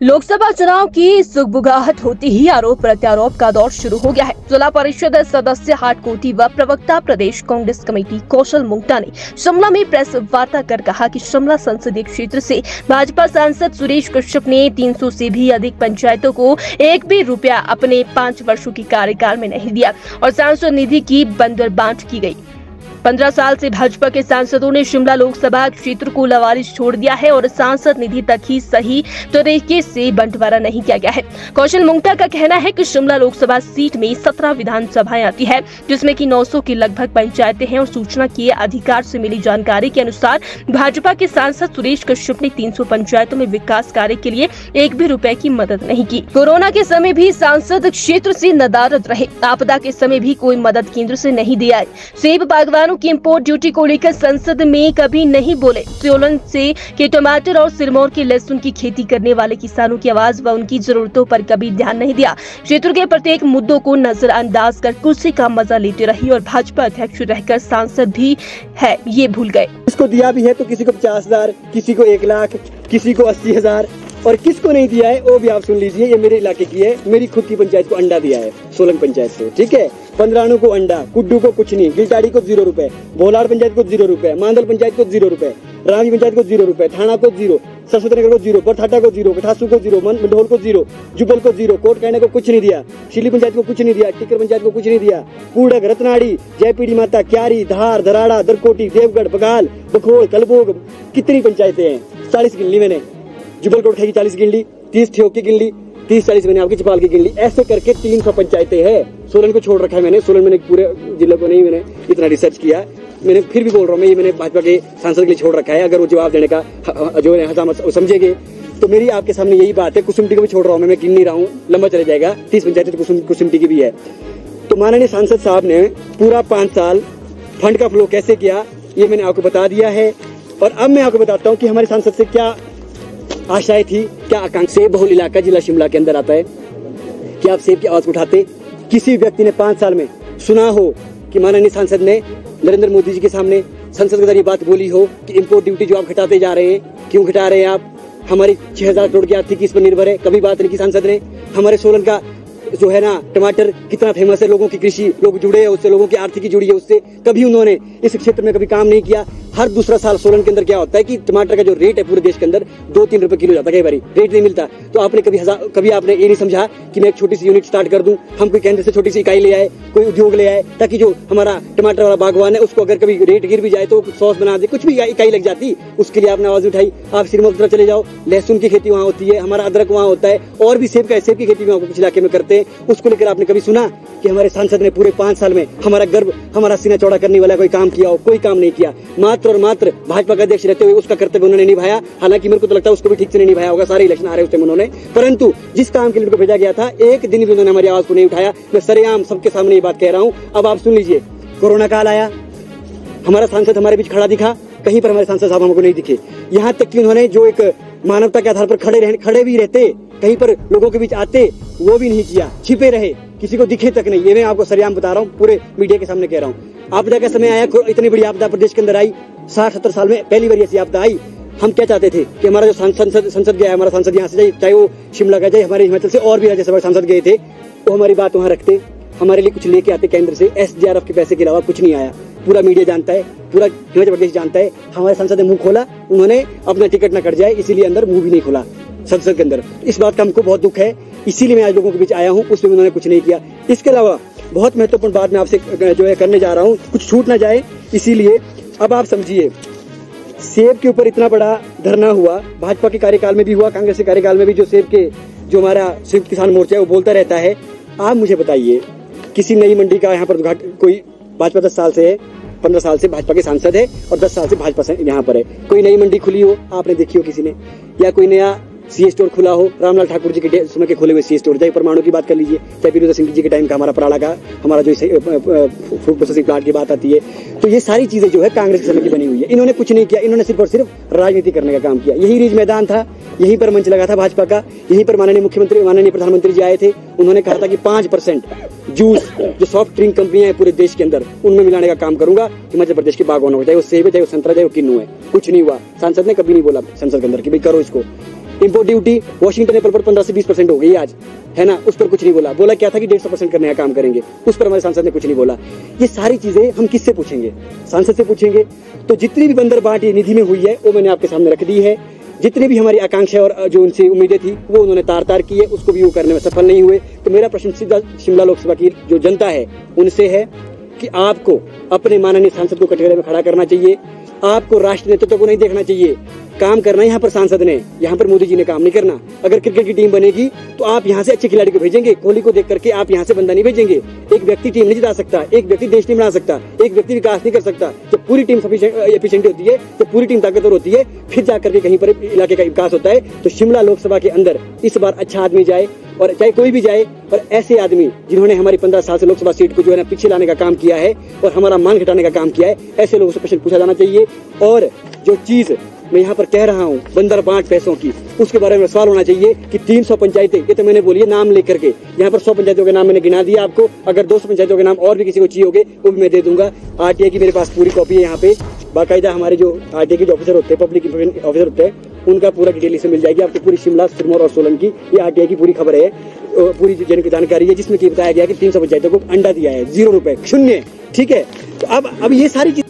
लोकसभा चुनाव की सुगबुगाहट होती ही आरोप प्रत्यारोप का दौर शुरू हो गया है। जिला परिषद सदस्य हाटकोटी व प्रवक्ता प्रदेश कांग्रेस कमेटी कौशल मुंगटा ने शिमला में प्रेस वार्ता कर कहा कि शिमला संसदीय क्षेत्र से भाजपा सांसद सुरेश कश्यप ने 300 से भी अधिक पंचायतों को एक भी रुपया अपने 5 वर्षों की कार्यकाल में नहीं दिया और सांसद निधि की बंदरबांट की गई। 15 साल से भाजपा के सांसदों ने शिमला लोकसभा क्षेत्र को लवारिश छोड़ दिया है और सांसद निधि तक ही सही तरीके से बंटवारा नहीं किया गया है। कौशल मुंगटा का कहना है कि शिमला लोकसभा सीट में 17 विधानसभाएं आती है, जिसमें कि 900 की लगभग पंचायतें हैं और सूचना के अधिकार से मिली जानकारी के अनुसार भाजपा के सांसद सुरेश कश्यप ने 300 पंचायतों में विकास कार्य के लिए एक भी रुपए की मदद नहीं की। कोरोना के समय भी सांसद क्षेत्र से नदारद रहे, आपदा के समय भी कोई मदद केंद्र से नहीं दिया। सेब बागवानों की इंपोर्ट ड्यूटी को लेकर संसद में कभी नहीं बोले। सोलन से के टमाटर और सिरमौर के लहसुन की खेती करने वाले किसानों की आवाज व उनकी जरूरतों पर कभी ध्यान नहीं दिया। क्षेत्र के प्रत्येक मुद्दों को नजरअंदाज कर कुर्सी का मजा लेते रही और भाजपा अध्यक्ष रहकर सांसद भी है ये भूल गए। किसको दिया भी है तो किसी को 50,000, किसी को 1 लाख, किसी को 80,000 और किसको नहीं दिया है वो भी आप सुन लीजिए। ये मेरे इलाके की है, मेरी खुद की पंचायत को अंडा दिया है, सोलन पंचायत से, ठीक है। 15 को अंडा, कुड्डू को कुछ नहीं, गिलटाड़ी को 0 रुपए, भोलाड़ पंचायत को 0 रुपए, मांदल पंचायत को 0 रुपए, रानी पंचायत को 0 रुपए, थाना को 0, सरस्वती नगर को 0, बरथाटा को 0, कठासू को 0, मंडोल को 0, जुबल को 0, कोट कहने को कुछ नहीं दिया, शिली पंचायत को कुछ नहीं दिया, टिकर पंचायत को कुछ नहीं दिया, कूड़क, रतनाड़ी, जयपीड़ी माता, क्यारी, धार, धराड़ा, दरकोटी, देवगढ़, बगाल, बखोल, कलबोग, कितनी पंचायतें हैं, 40 गिन ली मैंने। जुबल कोट की 40 गिन ली, 30 ठेक की गिन ली, 30-40 मैंने आपकी चपाल की गिन ली। ऐसे करके 300 पंचायतें हैं। सोलन को छोड़ रखा है मैंने, सोलन मैंने पूरे जिले को नहीं मैंने इतना रिसर्च किया। मैंने फिर भी बोल रहा हूँ मैं, ये मैंने भाजपा के सांसद के लिए छोड़ रखा है। अगर वो जवाब देने का जो है समझेंगे तो मेरी आपके सामने यही बात है। कुसुमटी को भी छोड़ रहा हूँ मैं गिन नहीं रहा हूँ, लंबा चले जाएगा। 30 पंचायतें तो कुसुमटी की भी है। तो माननीय सांसद साहब ने पूरा 5 साल फंड का फ्लो कैसे किया ये मैंने आपको बता दिया है। और अब मैं आपको बताता हूँ कि हमारे सांसद से क्या आशाएं थी, क्या आकांक्षाएं। बहुल इलाका जिला शिमला के अंदर आता है कि आप सेब की आवाज उठाते। किसी व्यक्ति ने 5 साल में सुना हो कि माननीय सांसद ने नरेंद्र मोदी जी के सामने संसद के जरिए बात बोली हो कि इंपोर्ट ड्यूटी जो आप घटाते जा रहे हैं, क्यों घटा रहे हैं आप, हमारी 6,000 करोड़ की आर्थिक इस पर निर्भर है, कभी बात नहीं की सांसद ने। हमारे सोलन का जो है ना टमाटर कितना फेमस है, लोगों की कृषि, लोग जुड़े हैं उससे, लोगों की आर्थिकी जुड़ी है उससे, कभी उन्होंने इस क्षेत्र में कभी काम नहीं किया। हर दूसरा साल सोलन के अंदर क्या होता है कि टमाटर का जो रेट है पूरे देश के अंदर 2-3 रुपए किलो जाता है, कई बारी रेट नहीं मिलता। तो आपने कभी आपने ये नहीं समझा कि मैं एक छोटी सी यूनिट स्टार्ट कर दूं, हम कोई केंद्र से छोटी सी इकाई ले आए, कोई उद्योग ले आए, ताकि जो हमारा टमाटर वाला बागवान है उसको अगर कभी रेट गिर भी जाए तो सॉस बना दे, कुछ भी इकाई लग जाती। उसके लिए आपने आवाज उठाई। आप सिरमौर की तरफ चले जाओ, लहसुन की खेती वहाँ होती है, हमारा अदरक वहाँ होता है, और भी सेब की खेती वहाँ कुछ इलाके में करते हैं। उसको लेकर आपने कभी सुना कि हमारे सांसद ने पूरे 5 साल में हमारा गर्व, हमारा सीना चौड़ा करने वाला कोई काम किया हो? कोई काम नहीं किया। मात्र और मात्र भाजपा का अध्यक्ष रहते हुए उसका कर्तव्य उन्होंने निभाया। हालांकि मेरे को तो लगता है उसको भी ठीक से नहीं निभाया होगा, सारे इलेक्शन आ रहे उस उन्होंने, परंतु जिस काम के लिए उनको भेजा गया था एक दिन भी उन्होंने हमारी आवाज को नहीं उठाया। मैं सरेआम सबके सामने ये बात कह रहा हूँ। अब आप सुन लीजिए, कोरोना काल आया, हमारा सांसद हमारे बीच खड़ा दिखा, कहीं पर हमारे सांसद साहब हमको नहीं दिखे। यहाँ तक कि उन्होंने जो एक मानवता के आधार पर खड़े भी रहते, कहीं पर लोगों के बीच आते, वो भी नहीं किया, छिपे रहे, किसी को दिखे तक नहीं। ये मैं आपको सरेआम बता रहा हूँ, पूरे मीडिया के सामने कह रहा हूँ। आपदा का समय आया, इतनी बड़ी आपदा प्रदेश के अंदर आई, 60-70 साल में पहली बार ऐसी आपदा आई। हम क्या चाहते थे कि हमारा जो संसद गया, हमारा सांसद यहाँ से जाए, चाहे वो शिमला का जाए, हमारे हिमाचल से और भी राज्यसभा सांसद गए थे, वो हमारी बात वहाँ रखते, हमारे लिए कुछ लेके आते केंद्र से। SDRF के पैसे के अलावा कुछ नहीं आया। पूरा मीडिया जानता है, पूरा हिमाचल प्रदेश जानता है। हमारे सांसद ने मुंह खोला, उन्होंने अपना टिकट न कट जाए इसीलिए अंदर मुंह भी नहीं खोला संसद के अंदर। इस बात का हमको बहुत दुख है, इसीलिए मैं आज लोगों के बीच आया हूँ। उसमें उन्होंने कुछ नहीं किया। इसके अलावा बहुत महत्वपूर्ण बात मैं आपसे जो है करने जा रहा हूँ, कुछ छूट ना जाए इसीलिए। अब आप समझिए, सेब के ऊपर इतना बड़ा धरना हुआ, भाजपा के कार्यकाल में भी हुआ, कांग्रेस के कार्यकाल में भी, जो सेब के जो हमारा संयुक्त किसान मोर्चा है वो बोलता रहता है। आप मुझे बताइए, किसी नई मंडी का यहाँ पर कोई भाजपा 10 साल से है, 15 साल से भाजपा के सांसद है और 10 साल से भाजपा से यहाँ पर है, कोई नई मंडी खुली हो आपने देखी हो किसी ने? या कोई नया सी स्टोर खुला हो, रामलाल ठाकुर जी के समय के खुले हुए सी स्टोर, चाहे परमाणु की बात कर लीजिए, चाहे वीरेंद्र सिंह जी के टाइम का हमारा पराड़ा का हमारा जो फूड प्रोसेसिंग प्लांट की बात आती है, तो ये सारी चीजें जो है कांग्रेस के समय की बनी हुई है। इन्होंने कुछ नहीं किया, इन्होंने सिर्फ और सिर्फ राजनीति करने का काम किया। यही रिज मैदान था, यहीं पर मंच लगा था भाजपा का, यहीं पर माननीय मुख्यमंत्री, माननीय प्रधानमंत्री जी आए थे। उन्होंने कहा था कि 5% जूस जो सॉफ्ट ड्रिंक कंपनियां हैं पूरे देश के अंदर उनमें मिलाने का काम करूंगा हिमाचल प्रदेश के बागवानों को, चाहे वो सेब है, चाहे वो संतरा, चाहे वो किन्नू है। कुछ नहीं हुआ। सांसद ने कभी नहीं बोला संसद के अंदर कि भाई करो इसको। इंपोर्ट ड्यूटी वॉशिंगटन एप्पल पर 15 से 20% हो गई आज, है ना, उस पर कुछ नहीं बोला। बोला क्या था कि 150% करने का काम करेंगे, उस पर हमारे सांसद ने कुछ नहीं बोला। ये सारी चीजें हम किससे पूछेंगे? सांसद से पूछेंगे। तो जितनी भी बंदरबाट ये निधि में हुई है वो मैंने आपके सामने रख दी है। जितनी भी हमारी आकांक्षा और जो उनसे उम्मीदें थी वो उन्होंने तार की है, उसको भी वो करने में सफल नहीं हुए। तो मेरा प्रश्न सीधा शिमला लोकसभा की जो जनता है उनसे है कि आपको अपने माननीय सांसद को कटघरे में खड़ा करना चाहिए। आपको राष्ट्रीय नेतृत्व को नहीं देखना चाहिए, काम करना है यहाँ पर सांसद ने, यहाँ पर मोदी जी ने काम नहीं करना। अगर क्रिकेट की टीम बनेगी तो आप यहाँ से अच्छे खिलाड़ी को भेजेंगे, कोहली को देख करके आप यहाँ से बंदा नहीं भेजेंगे। एक व्यक्ति टीम नहीं जिता सकता, एक व्यक्ति देश नहीं बना सकता, एक व्यक्ति विकास नहीं कर सकता। जब पूरी टीम एफिशिएंट होती है, जब पूरी टीम ताकतवर होती है, फिर जाकर के कहीं पर इलाके का विकास होता है। तो शिमला लोकसभा के अंदर इस बार अच्छा आदमी जाए, और चाहे कोई भी जाए, और ऐसे आदमी जिन्होंने हमारी 15 साल से लोकसभा सीट को जो है ना पीछे लाने का काम किया है और हमारा मान घटाने का काम किया है, ऐसे लोगों से प्रश्न पूछा जाना चाहिए। और जो चीज मैं यहाँ पर कह रहा हूँ बंदरबाट पैसों की, उसके बारे में सवाल होना चाहिए कि 300 पंचायतें, ये तो मैंने बोली है नाम लेकर के, यहाँ पर 100 पंचायतों के नाम मैंने गिना दिया आपको। अगर 200 पंचायतों के नाम और भी किसी को चाहिए होंगे वो भी मैं दे दूंगा। आरटीआई की मेरे पास पूरी कॉपी है, यहाँ पे बाकायदा हमारे जो आरटीआई के जो ऑफिसर होते हैं, पब्लिक ऑफिसर होते हैं, उनका पूरा डिटेल इससे मिल जाएगी आपको। पूरी शिमला, सिरमौर और सोलन की ये आरटीआई की पूरी खबर है, पूरी जानकारी है, जिसमें कि बताया गया कि 300 पंचायतों को अंडा दिया है, 0 रुपए, शून्य। ठीक है, तो अब ये सारी